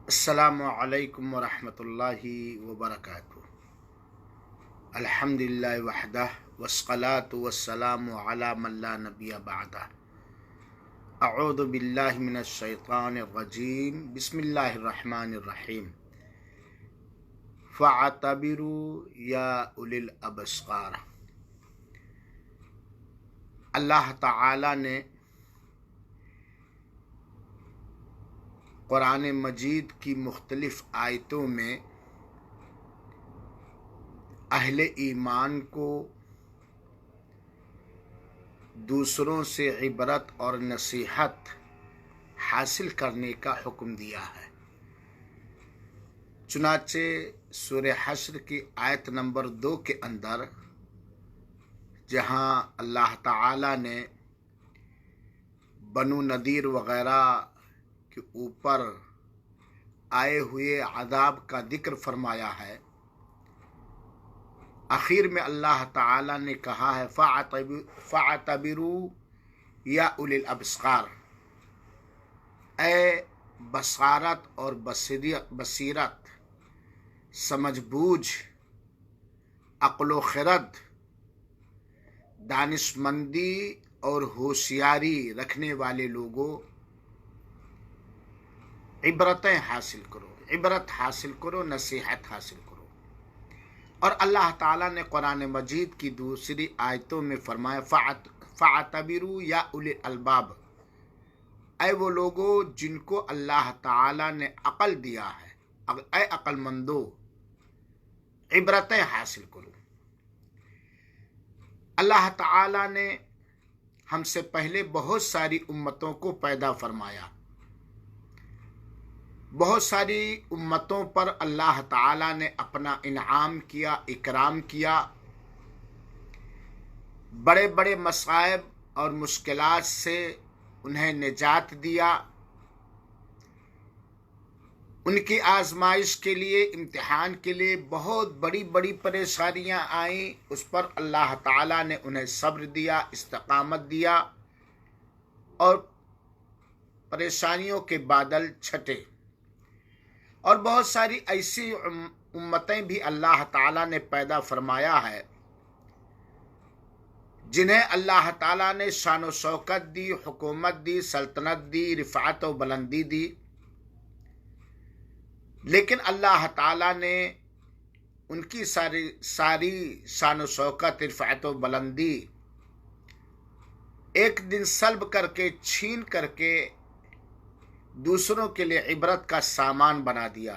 السلام علیکم ورحمۃ اللہ وبرکاتہ۔ الحمدللہ وحدہ والصلاة والسلام علی من لا نبی بعدہ۔ اعوذ باللہ من الشیطان الرجیم، بسم اللہ الرحمن الرحیم۔ فاعتبروا یا اولی الابصار۔ اللہ تعالی نے قرآن مجید کی مختلف آیتوں میں اہل ایمان کو دوسروں سے عبرت اور نصیحت حاصل کرنے کا حکم دیا ہے۔ چنانچہ سورہ حشر کی آیت نمبر 2 کے اندر، جہاں اللہ تعالی نے بنو نذیر وغیرہ کے اوپر آئے ہوئے عذاب کا ذکر فرمایا ہے، آخر میں اللہ تعالی نے کہا ہے فَاعْتَبِرُوا یا اولی الابصار، اے بصارت اور بصیرت، سمجھ بوجھ، عقل و خرد، دانشمندی اور ہوشیاری رکھنے والے لوگوں، عبرتیں حاصل کرو، عبرت حاصل کرو، نصیحت حاصل کرو۔ اور اللہ تعالیٰ نے قرآن مجید کی دوسری آیتوں میں فرمایا فَاعْتَبِرُوا یا اولی الالباب، اے وہ لوگوں جن کو اللہ تعالیٰ نے عقل دیا ہے، اے عقل مندو، عبرتیں حاصل کرو۔ اللہ تعالیٰ نے ہم سے پہلے بہت ساری امتوں کو پیدا فرمایا، بہت ساری امتوں پر اللہ تعالیٰ نے اپنا انعام کیا، اکرام کیا، بڑے بڑے مصائب اور مشکلات سے انہیں نجات دیا، ان کی آزمائش کے لیے، امتحان کے لیے بہت بڑی بڑی پریشانیاں آئیں، اس پر اللہ تعالیٰ نے انہیں صبر دیا، استقامت دیا، اور پریشانیوں کے بادل چھٹے۔ اور بہت ساری ایسی امتیں بھی اللہ تعالیٰ نے پیدا فرمایا ہے جنہیں اللہ تعالیٰ نے شان و شوکت دی، حکومت دی، سلطنت دی، رفعت و بلندی دی، لیکن اللہ تعالیٰ نے ان کی ساری شان و شوکت، رفعت و بلندی ایک دن سلب کر کے، چھین کر کے دوسروں کے لیے عبرت کا سامان بنا دیا۔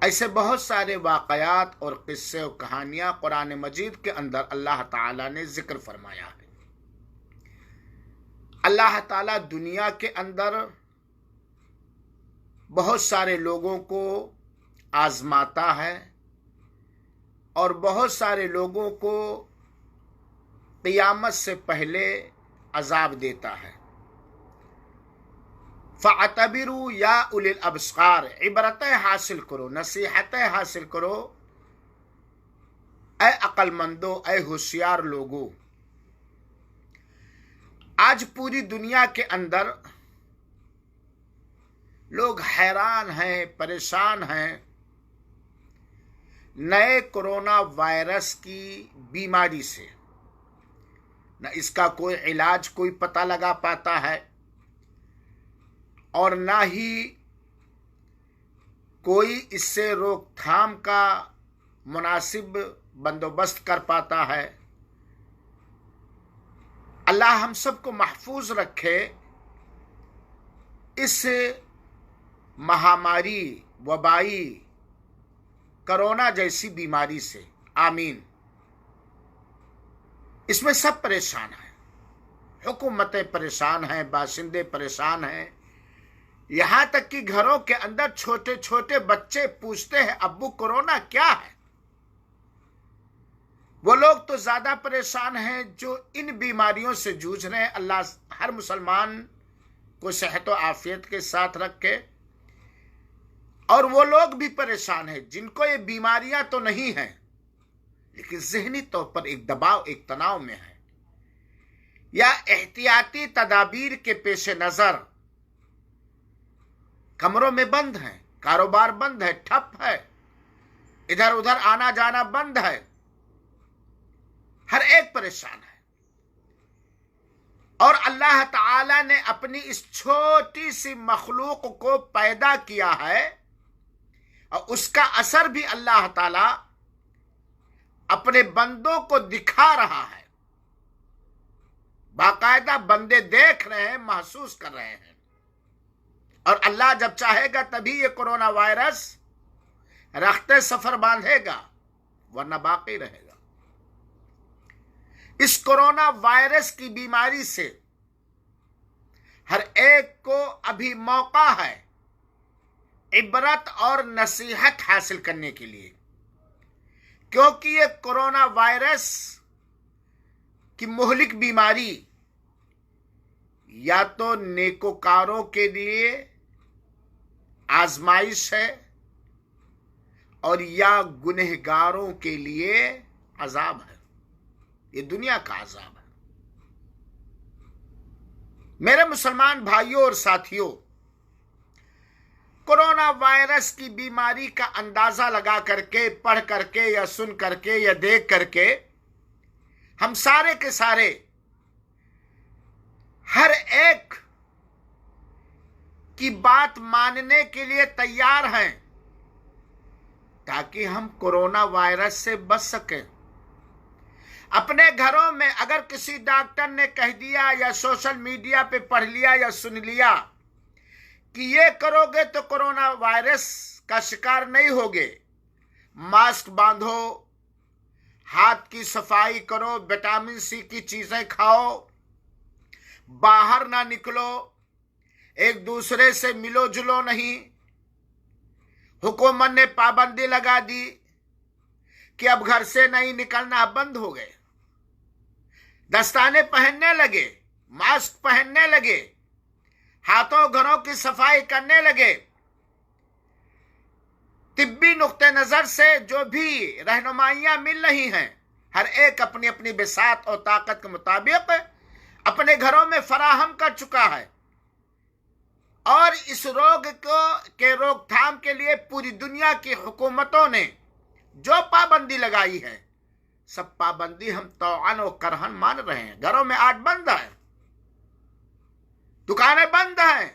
ایسے بہت سارے واقعات اور قصے و کہانیاں قرآن مجید کے اندر اللہ تعالیٰ نے ذکر فرمایا ہے۔ اللہ تعالیٰ دنیا کے اندر بہت سارے لوگوں کو آزماتا ہے اور بہت سارے لوگوں کو قیامت سے پہلے عذاب دیتا ہے۔ فَاعْتَبِرُوا یا اولی الابصار، عبرتیں حاصل کرو، نصیحتیں حاصل کرو، اے عقل مندو، اے ہوشیار لوگو۔ آج پوری دنیا کے اندر لوگ حیران ہیں، پریشان ہیں نئے کرونا وائرس کی بیماری سے۔ نہ اس کا کوئی علاج کوئی پتہ لگا پاتا ہے، اور نہ ہی کوئی اس سے روک تھام کا مناسب بندوبست کر پاتا ہے۔ اللہ ہم سب کو محفوظ رکھے اس مہاماری، وبائی کرونا جیسی بیماری سے، آمین۔ اس میں سب پریشان ہیں، حکومتیں پریشان ہیں، باشندے پریشان ہیں، یہاں تک کہ گھروں کے اندر چھوٹے چھوٹے بچے پوچھتے ہیں ابو کرونا کیا ہے۔ وہ لوگ تو زیادہ پریشان ہیں جو ان بیماریوں سے جوجھ رہے ہیں۔ اللہ ہر مسلمان کو صحت و عافیت کے ساتھ رکھے۔ اور وہ لوگ بھی پریشان ہیں جن کو یہ بیماریاں تو نہیں ہیں، لیکن ذہنی طور پر ایک دباؤ، ایک تناؤ میں ہے، یا احتیاطی تدابیر کے پیش نظر कमरों में बंद हैं, कारोबार बंद है, ठप है, इधर उधर आना जाना बंद है, हर एक परेशान है। और अल्लाह ताला ने अपनी इस छोटी सी मखलूक को पैदा किया है और उसका असर भी अल्लाह ताला अपने बंदों को दिखा रहा है। बाकायदा बंदे देख रहे हैं, महसूस कर रहे हैं। और अल्लाह जब चाहेगा तभी ये कोरोना वायरस रखते सफर बांधेगा, वरना बाकी रहेगा। इस कोरोना वायरस की बीमारी से हर एक को अभी मौका है इबरत और नसीहत हासिल करने के लिए, क्योंकि ये कोरोना वायरस की मुहलिक बीमारी या तो नेकोकारों के लिए आजमाइश है और या गुनहगारों के लिए अजाब है। ये दुनिया का अजाब है। मेरे मुसलमान भाइयों और साथियों, कोरोना वायरस की बीमारी का अंदाजा लगा करके, पढ़ करके या सुन करके या देख करके हम सारे के सारे हर एक की बात मानने के लिए तैयार हैं ताकि हम कोरोना वायरस से बच सकें। अपने घरों में अगर किसी डॉक्टर ने कह दिया या सोशल मीडिया पे पढ़ लिया या सुन लिया कि ये करोगे तो कोरोना वायरस का शिकार नहीं होगे, मास्क बांधो, हाथ की सफाई करो, विटामिन सी की चीजें खाओ, बाहर ना निकलो, एक दूसरे से मिलो जुलो नहीं, हुकूमत ने पाबंदी लगा दी कि अब घर से नहीं निकलना, बंद हो गए, दस्ताने पहनने लगे, मास्क पहनने लगे, हाथों घरों की सफाई करने लगे। तिब्बी नुक्ते नजर से जो भी रहनुमाइयां मिल रही हैं, हर एक अपनी अपनी बिसात और ताकत के मुताबिक अपने घरों में फराहम कर चुका है। और इस रोग के रोकथाम के लिए पूरी दुनिया की हुकूमतों ने जो पाबंदी लगाई है, सब पाबंदी हम तौअन और करहन मान रहे हैं। घरों में आज बंद है, दुकानें बंद हैं,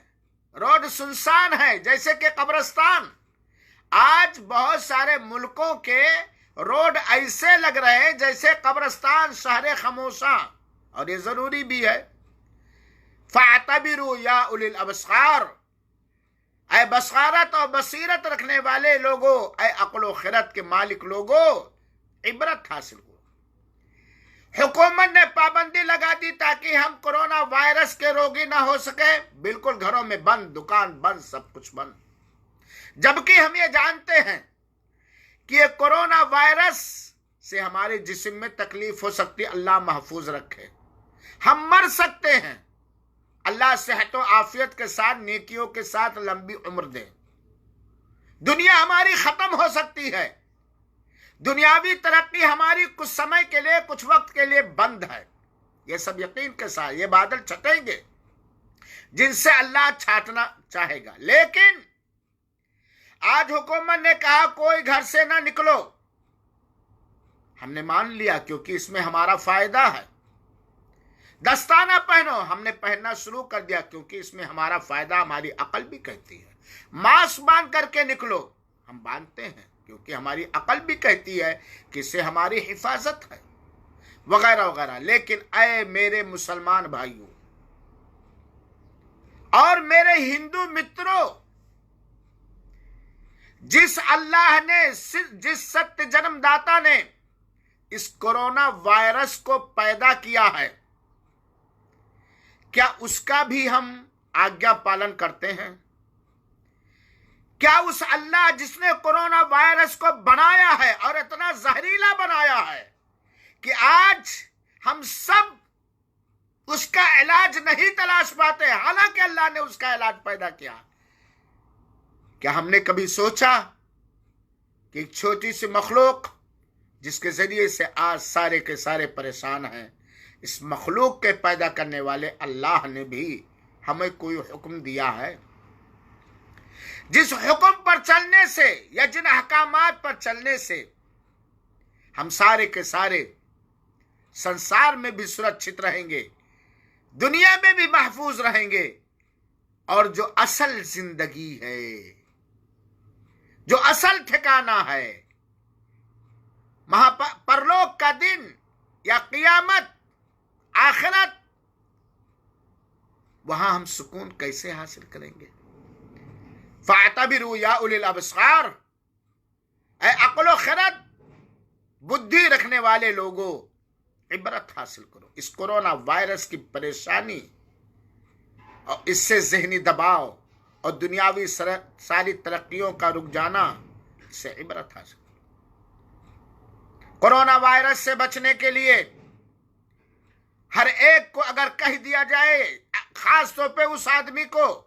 रोड सुनसान है जैसे कि कब्रिस्तान। आज बहुत सारे मुल्कों के रोड ऐसे लग रहे हैं जैसे कब्रिस्तान, शहर खामोशा। और ये जरूरी भी है। फ़अतबिरू या उलिल अबसार, ऐ बसारत और बसीरत रखने वाले लोगों, ऐ अक्ल व खिरत के मालिक लोगों, इबरत हासिल करो। हुकूमत ने पाबंदी लगा दी ताकि हम कोरोना वायरस के रोगी ना हो सके। बिल्कुल घरों में बंद, दुकान बंद, सब कुछ बंद। जबकि हम ये जानते हैं कि ये कोरोना वायरस से हमारे जिस्म में तकलीफ हो सकती है, अल्लाह महफूज रखे। हम मर सकते हैं, अल्लाह सेहत और आफियत के साथ, नेकियों के साथ लंबी उम्र दे। दुनिया हमारी खत्म हो सकती है, दुनियावी तरक्की हमारी कुछ समय के लिए, कुछ वक्त के लिए बंद है। ये सब यकीन के साथ, ये बादल छटेंगे जिनसे अल्लाह छाटना चाहेगा। लेकिन आज हुकूमत ने कहा कोई घर से ना निकलो, हमने मान लिया क्योंकि इसमें हमारा फायदा है। दस्ताना पहनो, हमने पहनना शुरू कर दिया क्योंकि इसमें हमारा फायदा, हमारी अकल भी कहती है। मास्क बांध करके निकलो, हम बांधते हैं क्योंकि हमारी अकल भी कहती है कि इससे हमारी हिफाजत है, वगैरह वगैरह। लेकिन ऐ मेरे मुसलमान भाइयों और मेरे हिंदू मित्रों, जिस अल्लाह ने, जिस सत्य जन्मदाता ने इस कोरोना वायरस को पैदा किया है, क्या उसका भी हम आज्ञा पालन करते हैं? क्या उस अल्लाह जिसने कोरोना वायरस को बनाया है और इतना जहरीला बनाया है कि आज हम सब उसका इलाज नहीं तलाश पाते, हालांकि अल्लाह ने उसका इलाज पैदा किया, क्या हमने कभी सोचा कि एक छोटी सी मखलूक जिसके जरिए से आज सारे के सारे परेशान हैं, इस मखलूक के पैदा करने वाले अल्लाह ने भी हमें कोई हुक्म दिया है? जिस हुक्म पर चलने से या जिन अहकामात पर चलने से हम सारे के सारे संसार में भी सुरक्षित रहेंगे, दुनिया में भी महफूज रहेंगे, और जो असल जिंदगी है, जो असल ठिकाना है, परलोक का दिन या क़ियामत, आखिरत, वहां हम सुकून कैसे हासिल करेंगे? फ़अतबिरू या उलिल अबसार, ऐ अक्ल व खिरद, बुद्धि रखने वाले लोगों, इबरत हासिल करो। इस कोरोना वायरस की परेशानी और इससे ज़हनी दबाव और दुनियावी सारी तरक्कियों का रुक जाना, इससे इबरत हासिल करो। कोरोना वायरस से बचने के लिए हर एक को अगर कह दिया जाए, खास तौर पे उस आदमी को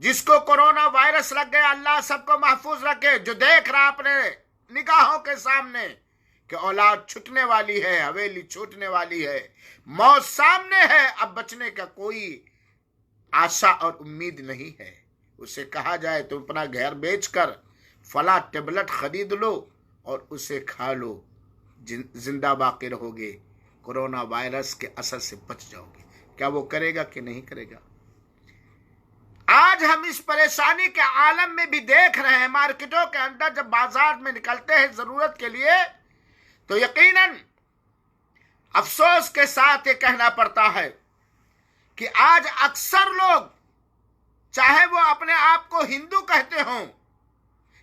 जिसको कोरोना वायरस लग गया, अल्लाह सबको महफूज रखे, जो देख रहा अपने निगाहों के सामने कि औलाद छूटने वाली है, हवेली छूटने वाली है, मौत सामने है, अब बचने का कोई आशा और उम्मीद नहीं है, उसे कहा जाए तुम अपना घर बेचकर फला टेबलेट खरीद लो और उसे खा लो, जिंदा बाकी रहोगे, कोरोना वायरस के असर से बच जाओगे। क्या वो करेगा कि नहीं करेगा? आज हम इस परेशानी के आलम में भी देख रहे हैं, मार्केटों के अंदर जब बाजार में निकलते हैं जरूरत के लिए, तो यकीनन अफसोस के साथ ये कहना पड़ता है कि आज अक्सर लोग, चाहे वो अपने आप को हिंदू कहते हों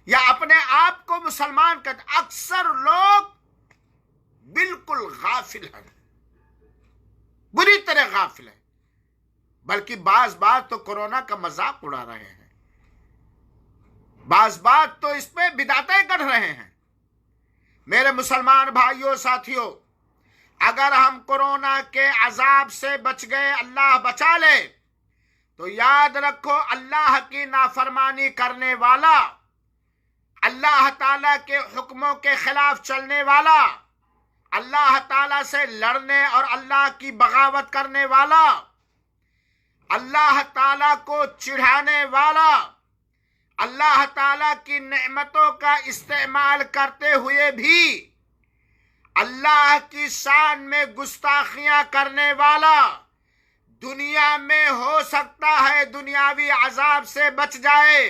या अपने आप को मुसलमान कहते, अक्सर लोग बिल्कुल गाफिल हैं, बुरी तरह गाफिल हैं, बल्कि बाज तो कोरोना का मजाक उड़ा रहे हैं, बाज तो इस पे बिदातें कर रहे हैं। मेरे मुसलमान भाइयों साथियों, अगर हम कोरोना के अजाब से बच गए, अल्लाह बचा ले, तो याद रखो अल्लाह की नाफरमानी करने वाला, अल्लाह ताला के हुक्मों के खिलाफ चलने वाला, अल्लाह ताला से लड़ने और अल्लाह की बगावत करने वाला, अल्लाह ताला को चिढ़ाने वाला, अल्लाह ताला की नेमतों का इस्तेमाल करते हुए भी अल्लाह की शान में गुस्ताखियां करने वाला, दुनिया में हो सकता है दुनियावी अजाब से बच जाए,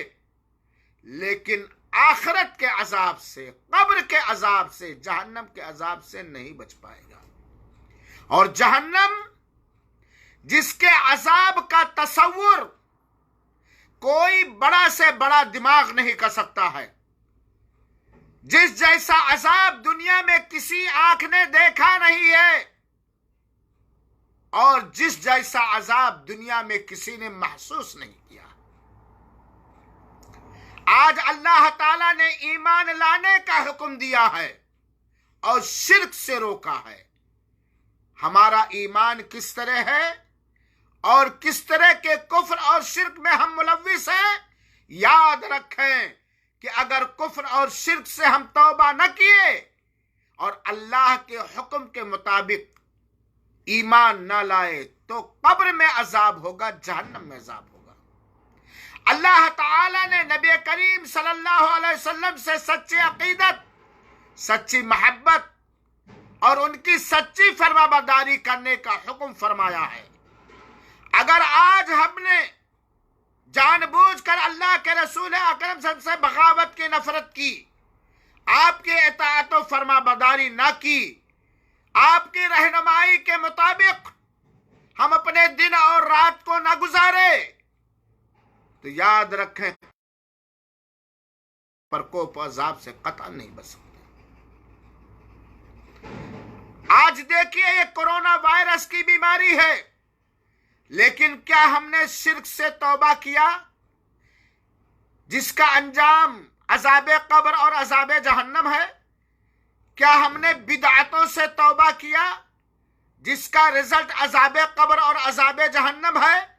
लेकिन आखिरत के अजाब से, कब्र के अजाब से, जहन्नम के अजाब से नहीं बच पाएगा। और जहन्नम जिसके अजाब का तसव्वुर कोई बड़ा से बड़ा दिमाग नहीं कर सकता है, जिस जैसा अजाब दुनिया में किसी आंख ने देखा नहीं है, और जिस जैसा अजाब दुनिया में किसी ने महसूस नहीं किया। आज अल्लाह ताला ने ईमान लाने का हुक्म दिया है और शिर्क से रोका है। हमारा ईमान किस तरह है और किस तरह के कुफ्र और शिर्क में हम मुलव्विस हैं, याद रखें कि अगर कुफ्र और शिर्क से हम तौबा न किए और अल्लाह के हुक्म के मुताबिक ईमान न लाए, तो कब्र में अजाब होगा, जहन्नम में अजाब होगा। अल्लाह ताला ने नबी करीम सल्लल्लाहु अलैहि वसल्लम से सच्ची अकीदत, सच्ची मोहब्बत और उनकी सच्ची फरमाबरदारी करने का हुक्म फरमाया है। अगर आज हमने जानबूझकर अल्लाह के रसूल अकरम से बगावत की नफरत की, आपके इताअत और फरमाबरदारी ना की, आपकी रहनुमाई के मुताबिक हम अपने दिन और रात को ना गुजारे, तो याद रखें प्रकोप अजाब से कतई नहीं बच सकते। आज देखिए ये कोरोना वायरस की बीमारी है, लेकिन क्या हमने शिर्क से तौबा किया जिसका अंजाम अजाबे कब्र और अजाबे जहन्नम है? क्या हमने बिदअतों से तौबा किया जिसका रिजल्ट अजाबे कब्र और अजाबे जहन्नम है?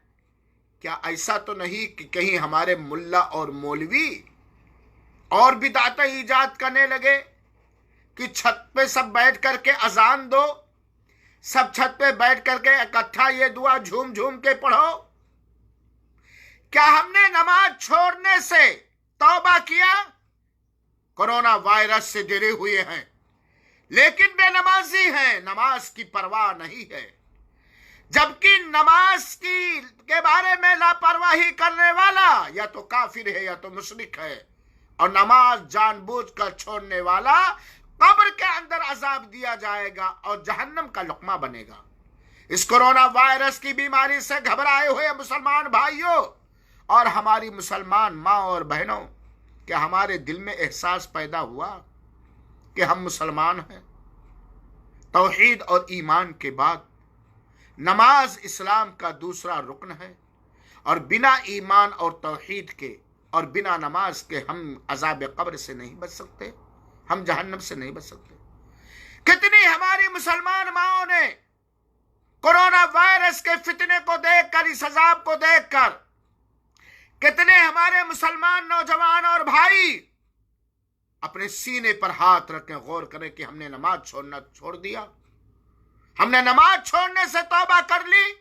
क्या ऐसा तो नहीं कि कहीं हमारे मुल्ला और मौलवी और बिदअतें ईजाद करने लगे कि छत पे सब बैठ करके अजान दो, सब छत पे बैठ करके इकट्ठा ये दुआ झूम झूम के पढ़ो? क्या हमने नमाज छोड़ने से तौबा किया? कोरोना वायरस से गिरे हुए हैं लेकिन बेनमाजी हैं, नमाज की परवाह नहीं है। जबकि नमाज के बारे में लापरवाही करने वाला या तो काफिर है या तो मुशरिक है, और नमाज जानबूझकर छोड़ने वाला कब्र के अंदर अजाब दिया जाएगा और जहन्नम का लुकमा बनेगा। इस कोरोना वायरस की बीमारी से घबराए हुए मुसलमान भाइयों और हमारी मुसलमान माँ और बहनों, क्या हमारे दिल में एहसास पैदा हुआ कि हम मुसलमान हैं? तौहीद और ईमान के बाद नमाज इस्लाम का दूसरा रुकन है, और बिना ईमान और तौहीद के और बिना नमाज के हम अजाब कब्र से नहीं बच सकते, हम जहन्नम से नहीं बच सकते। कितनी हमारी मुसलमान माओं ने कोरोना वायरस के फितने को देखकर, इस अजाब को देखकर, कितने हमारे मुसलमान नौजवान और भाई अपने सीने पर हाथ रख के गौर करें कि हमने नमाज छोड़ना छोड़ दिया, हमने नमाज छोड़ने से तौबा कर ली।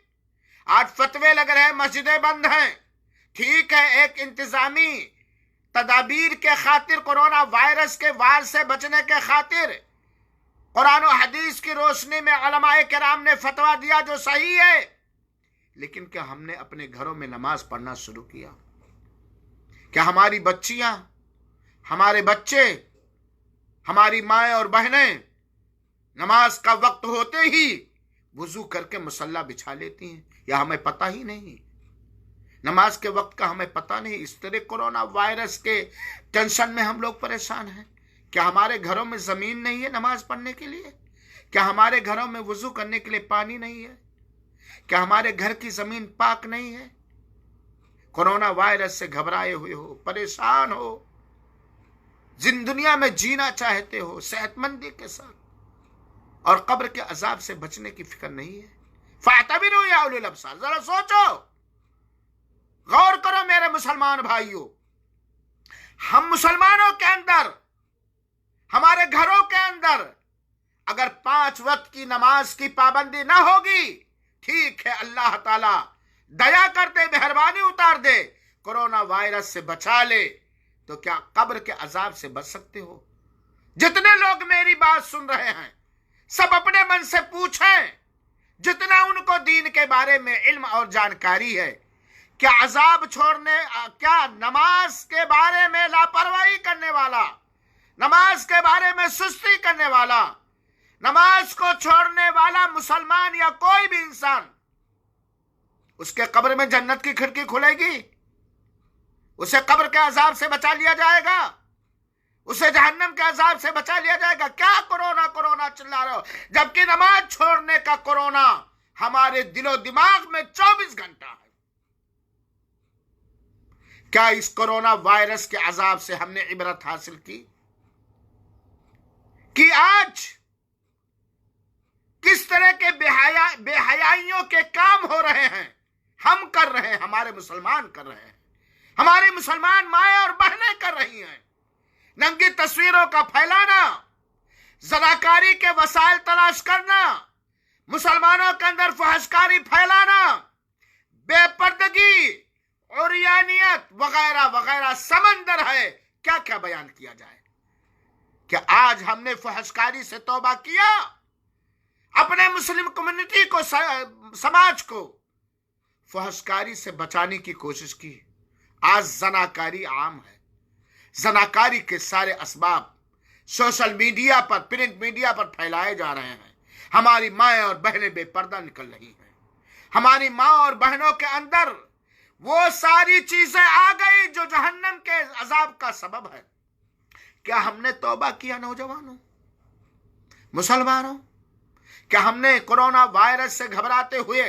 आज फतवे लग रहे हैं, मस्जिदें बंद हैं, ठीक है, एक इंतजामी तदाबीर के खातिर, कोरोना वायरस के वार से बचने के खातिर कुरान और हदीस की रोशनी में उलमाए किराम ने फतवा दिया जो सही है, लेकिन क्या हमने अपने घरों में नमाज पढ़ना शुरू किया? क्या हमारी बच्चियां, हमारे बच्चे, हमारी माएं और बहनें नमाज का वक्त होते ही वुजू करके मुसल्ला बिछा लेती हैं, या हमें पता ही नहीं? नमाज के वक्त का हमें पता नहीं। इस तरह कोरोना वायरस के टेंशन में हम लोग परेशान हैं। क्या हमारे घरों में जमीन नहीं है नमाज पढ़ने के लिए? क्या हमारे घरों में वुजू करने के लिए पानी नहीं है? क्या हमारे घर की जमीन पाक नहीं है? कोरोना वायरस से घबराए हुए हो, परेशान हो, जिन दुनिया में जीना चाहते हो सेहतमंदी के साथ, और कब्र के अजाब से बचने की फिक्र नहीं है। फातबिरू या उलिल अब्सार, जरा सोचो, गौर करो मेरे मुसलमान भाइयों। हम मुसलमानों के अंदर, हमारे घरों के अंदर अगर 5 वक्त की नमाज की पाबंदी ना होगी, ठीक है, अल्लाह ताला दया कर दे, मेहरबानी उतार दे, कोरोना वायरस से बचा ले, तो क्या कब्र के अजाब से बच सकते हो? जितने लोग मेरी बात सुन रहे हैं सब अपने मन से पूछें, जितना उनको दीन के बारे में इल्म और जानकारी है, क्या अजाब छोड़ने, क्या नमाज के बारे में लापरवाही करने वाला, नमाज के बारे में सुस्ती करने वाला, नमाज को छोड़ने वाला मुसलमान या कोई भी इंसान, उसके कब्र में जन्नत की खिड़की खुलेगी? उसे कब्र के अजाब से बचा लिया जाएगा? उसे जहन्नम के अजाब से बचा लिया जाएगा? क्या कोरोना कोरोना चिल्ला रहे हो, जबकि नमाज छोड़ने का कोरोना हमारे दिलो दिमाग में 24 घंटा है। क्या इस कोरोना वायरस के अजाब से हमने इबरत हासिल की कि आज किस तरह के बेहयाइयों के काम हो रहे हैं? हम कर रहे हैं, हमारे मुसलमान कर रहे हैं, हमारी मुसलमान माएं और बहनें कर रही हैं। नंगी तस्वीरों का फैलाना, ज़नाकारी के वसाइल तलाश करना, मुसलमानों के अंदर फहशकारी फैलाना, बेपर्दगी, उरियानियत वगैरह वगैरह समंदर है, क्या क्या बयान किया जाए। क्या आज हमने फहशकारी से तौबा किया? अपने मुस्लिम कम्युनिटी को, समाज को फहशकारी से बचाने की कोशिश की। आज जनाकारी आम है, जनाकारी के सारे असबाब सोशल मीडिया पर, प्रिंट मीडिया पर फैलाए जा रहे हैं। हमारी माएं और बहनें बेपर्दा निकल रही हैं। हमारी माँ और बहनों के अंदर वो सारी चीजें आ गई जो जहन्नम के अजाब का सबब है। क्या हमने तौबा किया नौजवानों, मुसलमानों? क्या हमने कोरोना वायरस से घबराते हुए,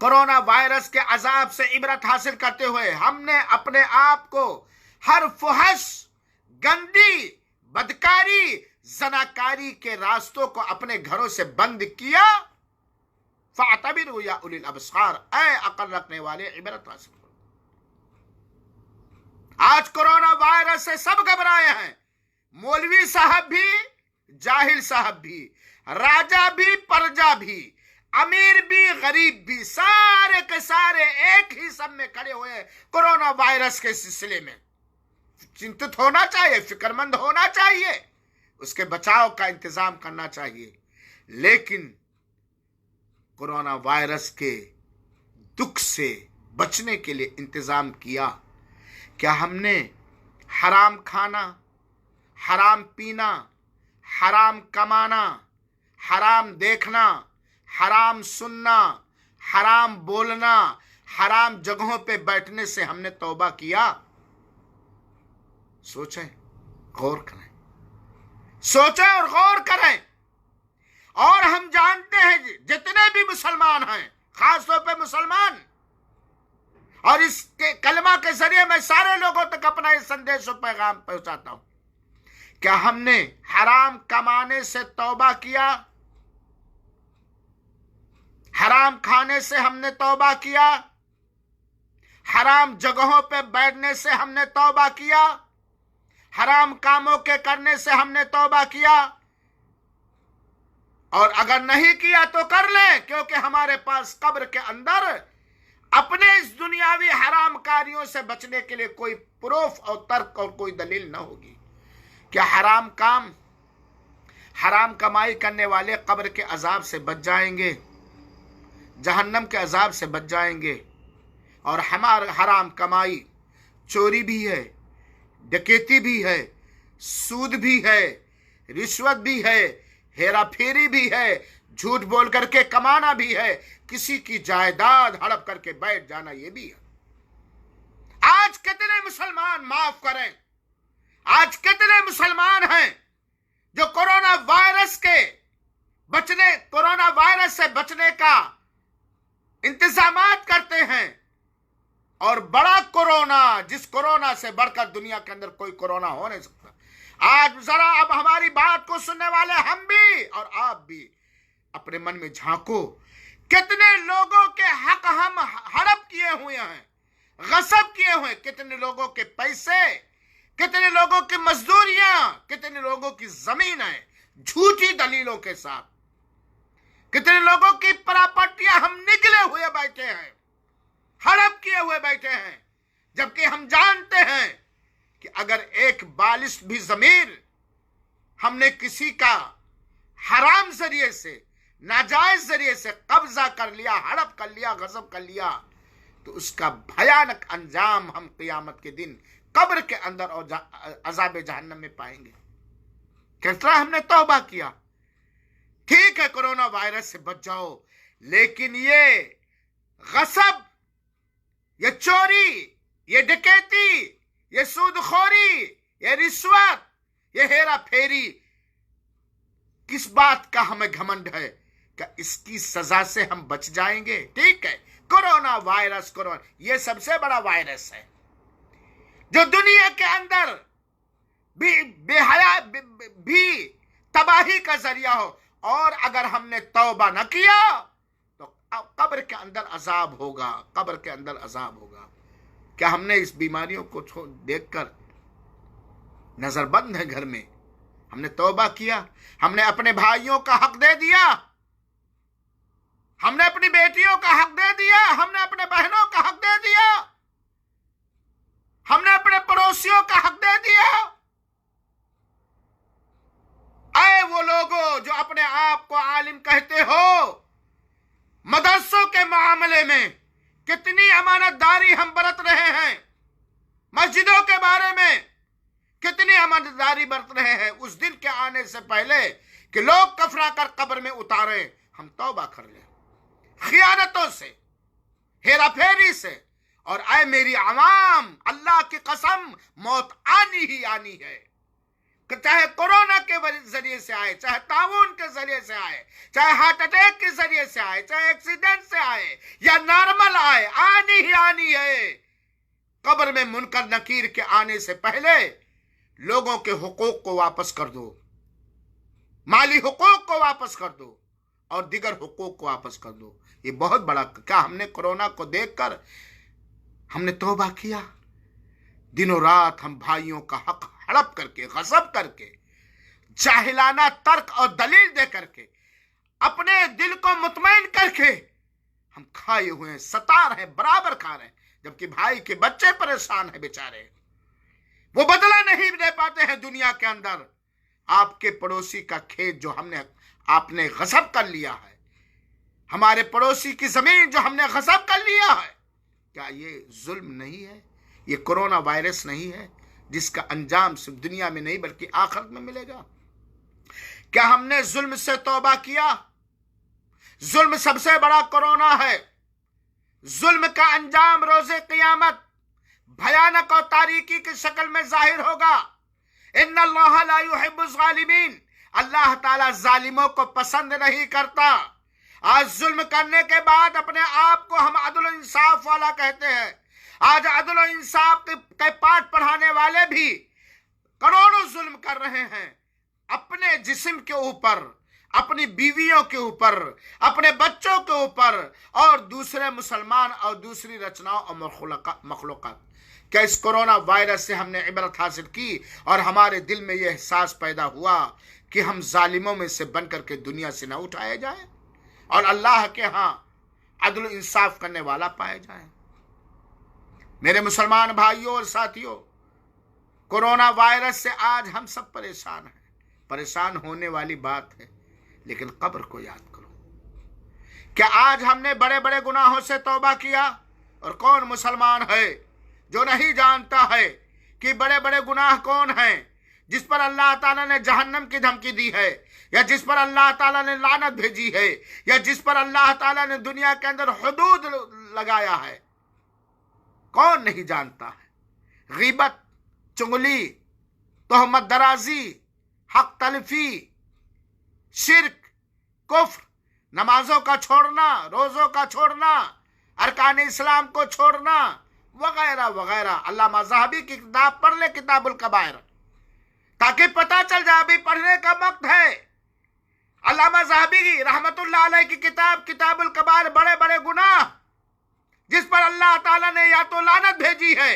कोरोना वायरस के अजाब से इबरत हासिल करते हुए, हमने अपने आप को हर फुहश, गंदी, बदकारी, जनाकारी के रास्तों को अपने घरों से बंद किया? फातबिरू या उलिल अब्सार, ऐ अकल रखने वाले, इबरत हासिल करो। आज कोरोना वायरस से सब घबराए हैं, मौलवी साहब भी, जाहिल साहब भी, राजा भी, प्रजा भी। अमीर भी गरीब भी सारे के सारे एक ही सब में खड़े हुए कोरोना वायरस के सिलसिले में। चिंतित होना चाहिए, फिक्रमंद होना चाहिए, उसके बचाव का इंतजाम करना चाहिए। लेकिन कोरोना वायरस के दुख से बचने के लिए इंतजाम किया। क्या हमने हराम खाना, हराम पीना, हराम कमाना, हराम देखना, हराम सुनना, हराम बोलना, हराम जगहों पे बैठने से हमने तौबा किया? सोचें, गौर करें, सोचें और गौर करें। और हम जानते हैं जितने भी मुसलमान हैं, खासतौर पे मुसलमान, और इसके कलमा के जरिए मैं सारे लोगों तक अपना इस संदेश और पैगाम पहुंचाता हूं, क्या हमने हराम कमाने से तौबा किया? हराम खाने से हमने तौबा किया? हराम जगहों पे बैठने से हमने तौबा किया? हराम कामों के करने से हमने तौबा किया? और अगर नहीं किया तो कर ले, क्योंकि हमारे पास कब्र के अंदर अपने इस दुनियावी हराम कार्यों से बचने के लिए कोई प्रूफ और तर्क और कोई दलील न होगी। क्या हराम काम, हराम कमाई करने वाले कब्र के अजाब से बच जाएंगे, जहन्नम के अजाब से बच जाएंगे? और हमारा हराम कमाई चोरी भी है, डकैती भी है, सूद भी है, रिश्वत भी है, हेरा फेरी भी है, झूठ बोल करके कमाना भी है, किसी की जायदाद हड़प करके बैठ जाना ये भी है। आज कितने मुसलमान, माफ करें, आज कितने मुसलमान हैं जो कोरोना वायरस से बचने का इंतजामात करते हैं, और बड़ा कोरोना, जिस कोरोना से बढ़कर दुनिया के अंदर कोई कोरोना हो नहीं सकता। आज जरा अब हमारी बात को सुनने वाले हम भी और आप भी अपने मन में झांको, कितने लोगों के हक हम हड़प किए हुए हैं, गसब किए हुए, कितने लोगों के पैसे, कितने लोगों की मजदूरियां, कितने लोगों की जमीन है झूठी दलीलों के साथ, कितने लोगों की प्रॉपर्टियां हम निकले हुए बैठे हैं, हड़प किए हुए बैठे हैं, जबकि हम जानते हैं कि अगर एक बालिश भी जमीन हमने किसी का हराम जरिए से, नाजायज जरिए से कब्जा कर लिया, हड़प कर लिया, गजब कर लिया, तो उसका भयानक अंजाम हम क़यामत के दिन कब्र के अंदर और अज़ाब जहन्नम में पाएंगे। कितना हमने तौबा किया। ठीक है, कोरोना वायरस से बच जाओ, लेकिन ये गसब, ये चोरी, ये डकैती, ये सूदखोरी, ये रिश्वत, ये हेरा फेरी, किस बात का हमें घमंड है? क्या इसकी सजा से हम बच जाएंगे? ठीक है, कोरोना वायरस, कोरोना ये सबसे बड़ा वायरस है जो दुनिया के अंदर बेहया भी तबाही का जरिया हो, और अगर हमने तौबा न किया तो कब्र के अंदर अजाब होगा, कब्र के अंदर अजाब होगा। क्या हमने इस बीमारियों को देखकर नजरबंद है घर में? हमने तौबा किया, हमने अपने भाइयों का हक दे दिया, हमने अपनी बेटियों का हक दे दिया, हमने अपने बहनों का हक दे दिया, हमने अपने पड़ोसियों का हक दे दिया। आए वो लोगों जो अपने आप को आलिम कहते हो, मदरसों के मामले में कितनी अमानतदारी हम बरत रहे हैं, मस्जिदों के बारे में कितनी अमानतदारी बरत रहे हैं, उस दिन के आने से पहले कि लोग कफरा कर कब्र में उतारे, हम तौबा कर लें खियानतों से, हेरा फेरी से। और आए मेरी आवाम, अल्लाह की कसम, मौत आनी ही आनी है, चाहे कोरोना के जरिए से आए, चाहे ताउन के जरिए से आए, चाहे हार्ट अटैक के जरिए से आए, चाहे एक्सीडेंट से आए या नॉर्मल आए, आनी ही आनी है। कब्र में मुनकर नकीर के आने से पहले लोगों के हुकूक को वापस कर दो, माली हुकूक को वापस कर दो और दीगर हुकूक को वापस कर दो। ये बहुत बड़ा, क्या हमने कोरोना को देखकर हमने तौबा किया? दिनों रात हम भाइयों का हक हड़प करके, गसब करके, जाहिलाना तर्क और दलील दे करके اپنے دل کو مطمئن کر کے ہم کھائے ہوئے ہیں، ستا رہے ہیں، برابر کھا رہے ہیں، جبکہ بھائی کے بچے پریشان ہیں بیچارے، وہ بدلہ نہیں دے پاتے ہیں دنیا کے اندر۔ آپ کے پڑوسی کا کھیت جو آپ نے غصب کر لیا ہے، ہمارے پڑوسی کی زمین جو ہم نے غصب کر لیا ہے، کیا یہ ظلم نہیں ہے؟ یہ کرونا وائرس نہیں ہے جس کا انجام صرف دنیا میں نہیں بلکہ آخرت میں ملے گا؟ کیا ہم نے ظلم سے توبہ کیا؟ ظلم سب سے بڑا کرونا ہے۔ ظلم کا انجام روز قیامت بھیانک اور تاریکی کی شکل میں ظاہر ہوگا۔ ان اللہ لا يحب الظالمین، اللہ تعالی ظالموں کو پسند نہیں کرتا۔ آج ظلم کرنے کے بعد اپنے آپ کو ہم عدل و انصاف والا کہتے ہیں۔ آج عدل و انصاف کے پاٹ پڑھانے والے بھی کروڑوں ظلم کر رہے ہیں، اپنے جسم کے اوپر، اپنی بیویوں کے اوپر، اپنے بچوں کے اوپر، اور دوسرے مسلمان اور دوسری رچناؤں اور مخلوقات۔ کیا اس کرونا وائرس سے ہم نے عبرت حاصل کی اور ہمارے دل میں یہ احساس پیدا ہوا کہ ہم ظالموں میں سے بن کر کے دنیا سے نہ اٹھائے جائیں اور اللہ کے ہاں عدل و انصاف کرنے والا پائے جائیں؟ میرے مسلمان بھائیوں اور ساتھیوں، کرونا وائرس سے آج ہم سب پریشان ہیں۔ پریشان ہونے والی بات ہے، لیکن قبر کو یاد کرو۔ کیا آج ہم نے بڑے بڑے گناہوں سے توبہ کیا؟ اور کون مسلمان ہے جو نہیں جانتا ہے کہ بڑے بڑے گناہ کون ہیں جس پر اللہ تعالیٰ نے جہنم کی دھمکی دی ہے، یا جس پر اللہ تعالیٰ نے لعنت بھیجی ہے، یا جس پر اللہ تعالیٰ نے دنیا کے اندر حدود لگایا ہے؟ کون نہیں جانتا ہے؟ غیبت، چغلی، تہمت درازی، حق تلفی، شرک، کفر، نمازوں کا چھوڑنا، روزوں کا چھوڑنا، ارکان اسلام کو چھوڑنا، وغیرہ وغیرہ۔ علامہ ذہبی کی کتاب پڑھ لے، کتاب الکبائر، تاکہ پتہ چل جائے۔ ابھی پڑھنے کا وقت ہے۔ علامہ ذہبی رحمت اللہ علیہ کی کتاب کتاب الکبائر، بڑے بڑے گناہ جس پر اللہ تعالیٰ نے یا تو لعنت بھیجی ہے،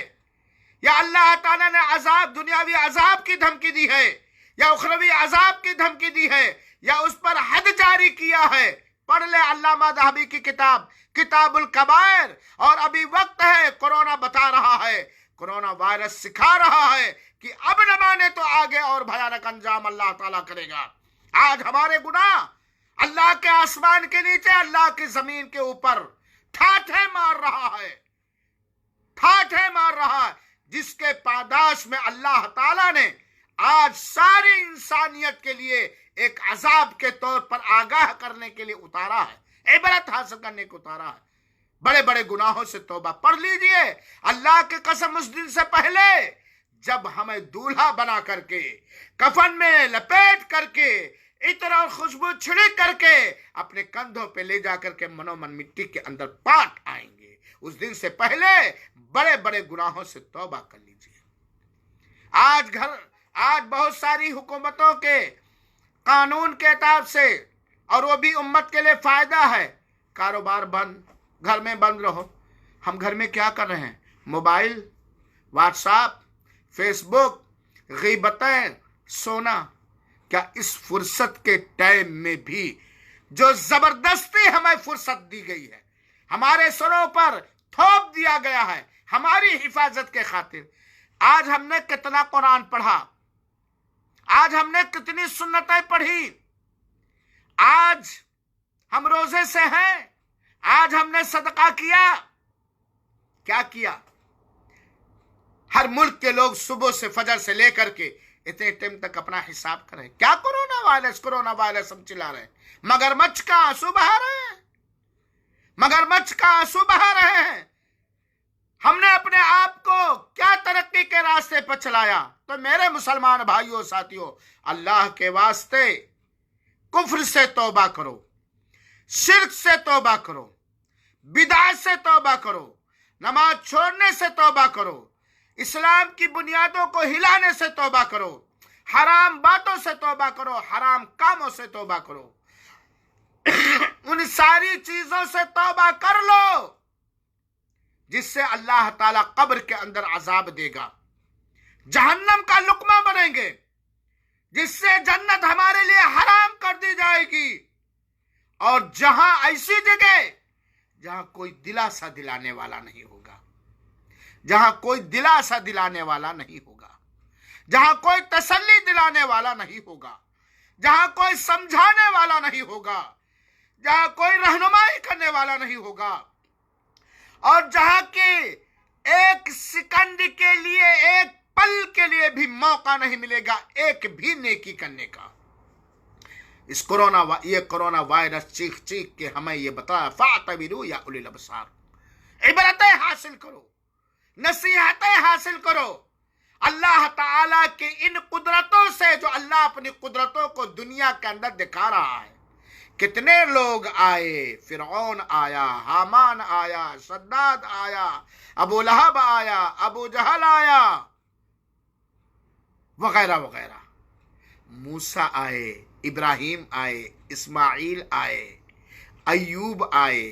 یا اللہ تعالیٰ نے عذاب، دنیاوی عذاب کی دھمکی دی ہے، یا اخروی عذاب کی دھمکی دی ہے، یا اس پر حد جاری کیا ہے۔ پڑھ لے علامہ ذہبی کی کتاب کتاب الکبائر۔ اور ابھی وقت ہے، کرونا بتا رہا ہے، کرونا وائرس سکھا رہا ہے کہ اب نہ مانے تو آگے اور بھیانک انجام اللہ تعالیٰ کرے گا۔ آج ہمارے گناہ اللہ کے آسمان کے نیچے، اللہ کی زمین کے اوپر ٹھاٹھے مار رہا ہے، ٹھاٹھے مار رہا ہے، جس کے پاداش میں اللہ تعالیٰ نے آج ساری انسانیت کے لیے ایک عذاب کے طور پر آگاہ کرنے کے لیے اتارا ہے، عبرت حاصل کرنے کو اتارا ہے۔ بڑے بڑے گناہوں سے توبہ پڑھ لیجئے۔ اللہ کی قسم، اس دن سے پہلے جب ہمیں دولہا بنا کر کے، کفن میں لپیٹ کر کے، عطر اور خوشبو چھڑک کر کے اپنے کندھوں پہ لے جا کر کے منومن مٹی کے اندر پاٹ آئیں گے، اس دن سے پہلے بڑے بڑے گناہوں سے توبہ کر لیجئے۔ آج بہت ساری حکومتوں کے قانون کے اعتبار سے، اور وہ بھی امت کے لیے فائدہ ہے، کاروبار بند، گھر میں بند رہو۔ ہم گھر میں کیا کر رہے ہیں؟ موبائل، واٹس ایپ، فیس بک، غیبتیں، سونا۔ کیا اس فرصت کے ٹائم میں بھی جو زبردستی ہمیں فرصت دی گئی ہے، ہمارے سروں پر تھوپ دیا گیا ہے ہماری حفاظت کے خاطر، آج ہم نے کتنا قرآن پڑھا، آج ہم نے کتنی سنتیں پڑھی، آج ہم روزے سے ہیں، آج ہم نے صدقہ کیا، کیا کیا؟ ہر ملک کے لوگ صبح سے فجر سے لے کر کے اتنے ٹائم تک اپنا حساب کریں۔ کیا کرونا وائرس ہم چلا رہے ہیں؟ مگرمچھ کا آنسو بہا رہے ہیں، مگرمچھ کا آنسو بہا رہے ہیں۔ ہم نے اپنے آپ کو کیا ترقی کے راستے پر چلایا؟ تو میرے مسلمان بھائیوں ساتھیوں، اللہ کے واسطے کفر سے توبہ کرو، شرک سے توبہ کرو، بدعت سے توبہ کرو، نماز چھوڑنے سے توبہ کرو، اسلام کی بنیادوں کو ہلانے سے توبہ کرو، حرام باتوں سے توبہ کرو، حرام کاموں سے توبہ کرو، ان ساری چیزوں سے توبہ کر لو جس سے اللہ تعالیٰ قبر کے اندر عذاب دے گا، جہنم کا لقمہ بنیں گے، جس سے جنت ہمارے لیے حرام کر دی جائے گی۔ اور جہاں ایسی جگہ جہاں کوئی دلاسا دلانے والا نہیں ہوگا، جہاں کوئی دلاسا دلانے والا نہیں ہوگا، جہاں کوئی تسلی دلانے والا نہیں ہوگا، جہاں کوئی سمجھانے والا نہیں ہوگا، جہاں کوئی رہنمائی کرنے والا نہیں ہوگا، اور جہاں کی ایک سیکنڈ کے لیے، ایک پل کے لیے بھی موقع نہیں ملے گا ایک بھی نیکی کرنے کا۔ یہ کرونا وائرس چیخ چیخ کے ہمیں یہ بتایا فاعتبروا یا اولی الابصار، عبرتیں حاصل کرو، نصیحتیں حاصل کرو اللہ تعالیٰ کی ان قدرتوں سے جو اللہ اپنی قدرتوں کو دنیا کے اندر دکھا رہا ہے۔ کتنے لوگ آئے، فرعون آیا، حامان آیا، شداد آیا، ابو لہب آیا، ابو جہل آیا، وغیرہ وغیرہ، موسیٰ آئے، ابراہیم آئے، اسماعیل آئے، ایوب آئے،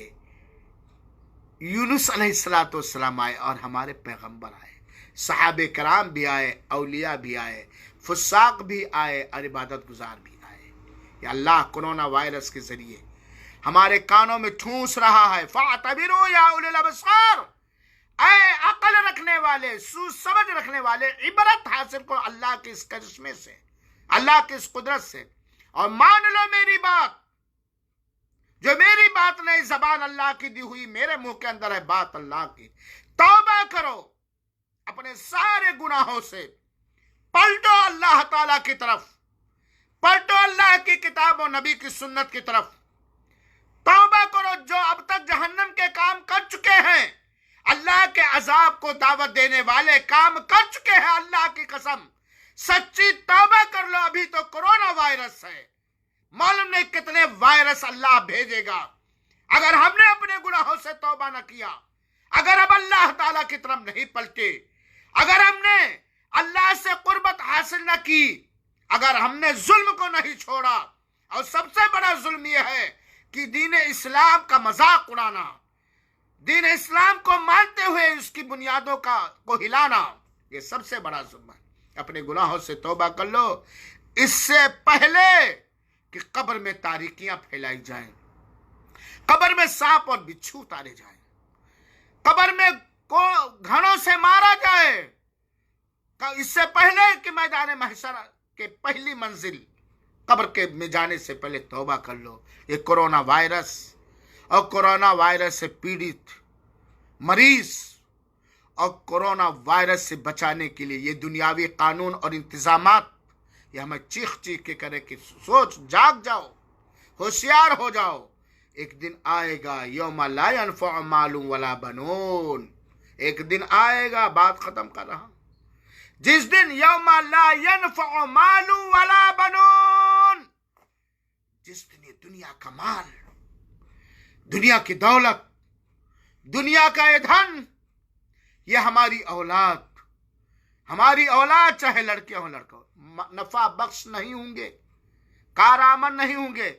یونس علیہ السلام آئے، اور ہمارے پیغمبر آئے، صحابہ کرام بھی آئے، اولیاء بھی آئے، فساق بھی آئے، اور عبادت گزار بھی آئے۔ یا اللہ کرونا وائرس کے ذریعے ہمارے کانوں میں ٹھونس رہا ہے فاعتبروا یا اولی الابصار، اے عقل رکھنے والے، سوچ سمجھ رکھنے والے، عبرت حاصل کرو اللہ کے اس کرشمے سے، اللہ کی اس قدرت سے، اور مان لو میری بات، جو میری بات نہیں، زبان اللہ کی دی ہوئی، میرے منہ کے اندر ہے بات اللہ کی۔ توبہ کرو اپنے سارے گناہوں سے، پلٹو اللہ تعالیٰ کی طرف، پلٹو اللہ کی کتاب و نبی کی سنت کی طرف، توبہ کرو۔ جو اب تک جہنم کے کام کر چکے ہیں، اللہ کے عذاب کو دعوت دینے والے کام کر چکے ہیں، اللہ کی قسم سچی توبہ کر لو۔ ابھی تو کرونا وائرس ہے، معلوم نہیں کتنے وائرس اللہ بھیجے گا۔ اگر ہم نے اپنے گناہوں سے توبہ نہ کیا، اگر اب اللہ تعالیٰ کی طرف نہیں پلٹے، اگر ہم نے اللہ سے قربت حاصل نہ کی، اگر ہم نے ظلم کو نہیں چھوڑا، اور سب سے بڑا ظلم یہ ہے کہ دین اسلام کا مذاق اڑانا، دین اسلام کو مانتے ہوئے اس کی بنیادوں کو ہلانا، یہ سب سے بڑا ظلم ہے۔ اپنے گناہوں سے توبہ کر لو، اس سے پہلے کہ قبر میں تاریکیاں پھیلائی جائیں، قبر میں سانپ اور بچھو اتارے جائیں، قبر میں گھڑوں سے مارا جائے، اس سے پہلے کہ میدان محشر کے پہلی منزل قبر کے میں جانے سے پہلے توبہ کر لو۔ یہ کرونا وائرس اور کرونا وائرس سے پیڑت مریض اور کرونا وائرس سے بچانے کے لیے یہ دنیاوی قانون اور انتظامات، یہ ہمیں چیخ چیخ کے کرے کہ سوچ جاگ جاؤ، ہوشیار ہو جاؤ۔ ایک دن آئے گا یوم لا ينفع مال ولا بنون، ایک دن آئے گا، بات ختم کر رہا ہوں، جس دن یوم لا ينفع مال ولا بنون، جس دن یہ دنیا کا مال، دنیا کی دولت، دنیا کا یہ دھن، یہ ہماری اولاد چاہے لڑکیاں ہوں لڑکا ہو، نفع بخش نہیں ہوں گے، کارآمد نہیں ہوں گے،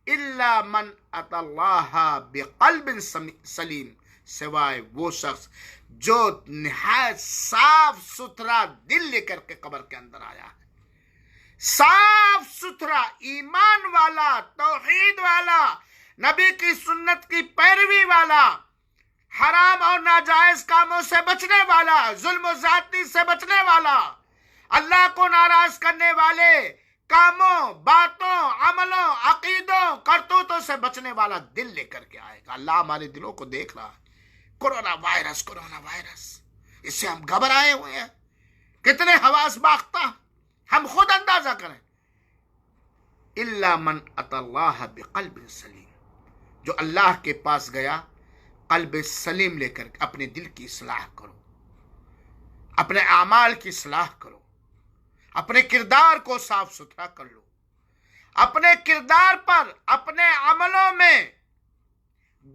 الا من اتى اللہ بقلب سلیم، سوائے وہ شخص جو نہایت صاف ستھرا دل لے کر کے قبر کے اندر آیا ہے، صاف ستھرا ایمان والا، توحید والا، نبی کی سنت کی پیروی والا، حرام اور ناجائز کاموں سے بچنے والا، ظلم و زیادتی سے بچنے والا، اللہ کو ناراض کرنے والے کاموں، باتوں، عملوں، عقیدوں، کرتوتوں سے بچنے والا دل لے کر کے آئے گا۔ اللہ ہمارے دلوں کو دیکھ رہا ہے۔ کرونا وائرس، اس سے ہم گھبرائے ہوئے ہیں، کتنے حواس باختہ، ہم خود اندازہ کریں۔ الا من اتى اللہ بقلب سلیم، جو اللہ کے پاس گیا قلب سلیم لے کر اپنے دل کی اصلاح کرو، اپنے اعمال کی اصلاح کرو، اپنے کردار کو صاف ستھرا کر لو، اپنے کردار پر، اپنے عملوں میں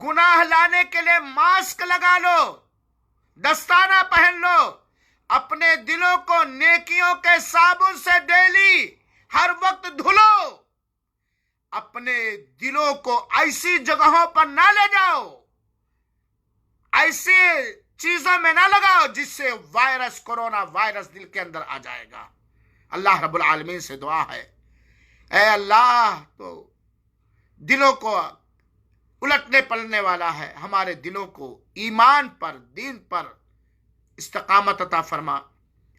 گناہ لانے کے لیے ماسک لگا لو، دستانہ پہن لو، اپنے دلوں کو نیکیوں کے صابن سے ڈیلی ہر وقت دھلو، اپنے دلوں کو ایسی جگہوں پر نہ لے جاؤ، ایسی چیزوں میں نہ لگاؤ جس سے وائرس، کرونا وائرس دل کے اندر آ جائے گا۔ اللہ رب العالمین سے دعا ہے، اے اللہ تو دلوں کو الٹنے پلٹنے والا ہے، ہمارے دلوں کو ایمان پر، دین پر استقامت عطا فرما،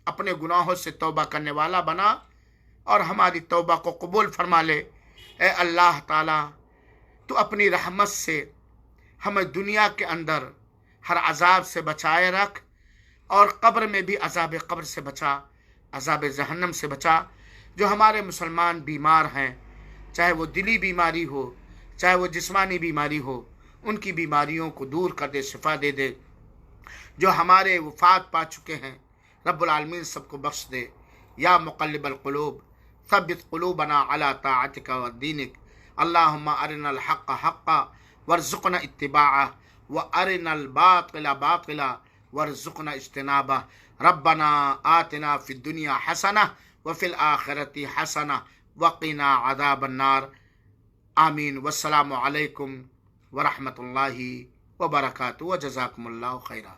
اپنے گناہوں سے توبہ کرنے والا بنا اور ہماری توبہ کو قبول فرما لے۔ اے اللہ تعالی تو اپنی رحمت سے ہمیں دنیا کے اندر ہر عذاب سے بچائے رکھ، اور قبر میں بھی عذاب قبر سے بچا، عذاب جہنم سے بچا۔ جو ہمارے مسلمان بیمار ہیں، چاہے وہ دلی بیماری ہو، چاہے وہ جسمانی بیماری ہو، ان کی بیماریوں کو دور کر دے، شفا دے دے۔ جو ہمارے وفات پا چکے ہیں، رب العالمین سب کو بخش دے۔ یا مقلب القلوب ثبت قلوبنا على طاعتك ودينك، اللهم ارنا الحق حقا وارزقنا اتباعه وارنا الباطل باطلا وارزقنا اجتنابه، ربنا آتنا في الدنيا حسنة وفي الآخرة حسنة وقنا عذاب النار، آمین۔ والسلام علیکم ورحمۃ اللہ وبرکاتہ، وجزاکم اللہ خیرا۔